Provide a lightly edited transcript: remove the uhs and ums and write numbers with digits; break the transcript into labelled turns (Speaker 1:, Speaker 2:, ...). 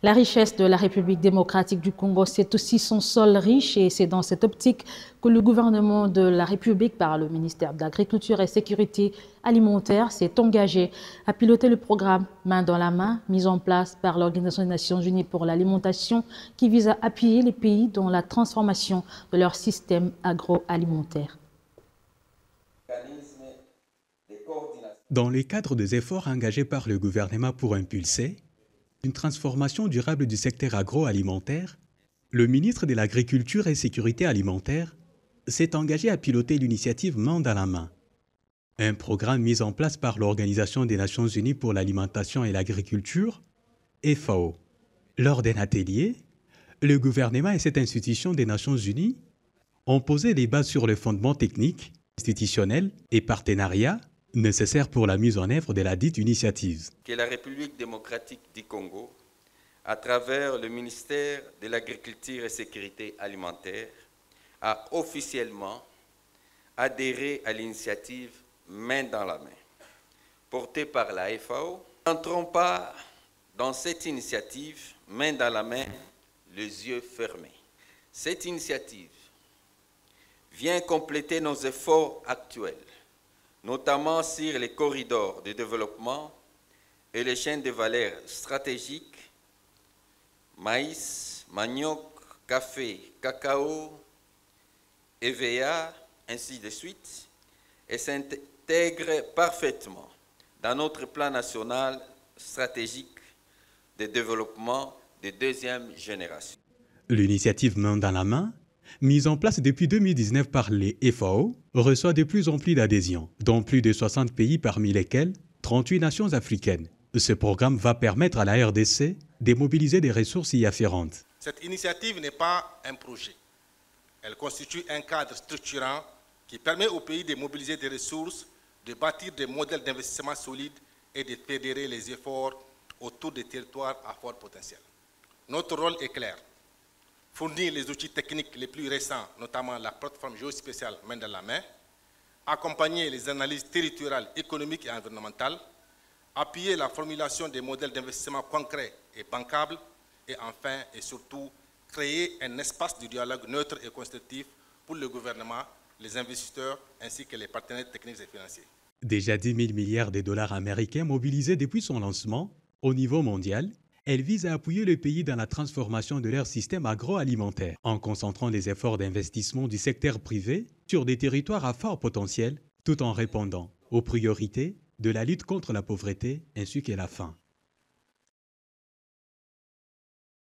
Speaker 1: La richesse de la République démocratique du Congo, c'est aussi son sol riche et c'est dans cette optique que le gouvernement de la République, par le ministère de l'Agriculture et Sécurité alimentaire, s'est engagé à piloter le programme Main dans la main, mis en place par l'Organisation des Nations Unies pour l'alimentation, qui vise à appuyer les pays dans la transformation de leur système agroalimentaire.
Speaker 2: Dans le cadre des efforts engagés par le gouvernement pour impulser une transformation durable du secteur agroalimentaire, le ministre de l'Agriculture et Sécurité alimentaire s'est engagé à piloter l'initiative Main dans la main, un programme mis en place par l'Organisation des Nations Unies pour l'alimentation et l'agriculture, FAO. Lors d'un atelier, le gouvernement et cette institution des Nations Unies ont posé des bases sur le fondement technique, institutionnel et partenariat nécessaires pour la mise en œuvre de la dite initiative.
Speaker 3: Que la République démocratique du Congo, à travers le ministère de l'Agriculture et Sécurité alimentaire, a officiellement adhéré à l'initiative Main dans la main, portée par la FAO. N'entrons pas dans cette initiative Main dans la main, les yeux fermés. Cette initiative vient compléter nos efforts actuels, notamment sur les corridors de développement et les chaînes de valeur stratégiques, maïs, manioc, café, cacao, EVA, ainsi de suite, et s'intègre parfaitement dans notre plan national stratégique de développement de deuxième génération.
Speaker 2: L'initiative Main dans la main, mise en place depuis 2019 par les FAO, reçoit de plus en plus d'adhésions, dont plus de 60 pays parmi lesquels 38 nations africaines. Ce programme va permettre à la RDC de mobiliser des ressources y afférentes.
Speaker 4: Cette initiative n'est pas un projet. Elle constitue un cadre structurant qui permet au pays de mobiliser des ressources, de bâtir des modèles d'investissement solides et de fédérer les efforts autour des territoires à fort potentiel. Notre rôle est clair. Fournir les outils techniques les plus récents, notamment la plateforme géospatiale Main dans la main, accompagner les analyses territoriales, économiques et environnementales, appuyer la formulation des modèles d'investissement concrets et bancables, et enfin et surtout créer un espace de dialogue neutre et constructif pour le gouvernement, les investisseurs ainsi que les partenaires techniques et financiers.
Speaker 2: Déjà 10 000 milliards de dollars américains mobilisés depuis son lancement au niveau mondial, elle vise à appuyer le pays dans la transformation de leur système agroalimentaire, en concentrant les efforts d'investissement du secteur privé sur des territoires à fort potentiel, tout en répondant aux priorités de la lutte contre la pauvreté ainsi que la faim.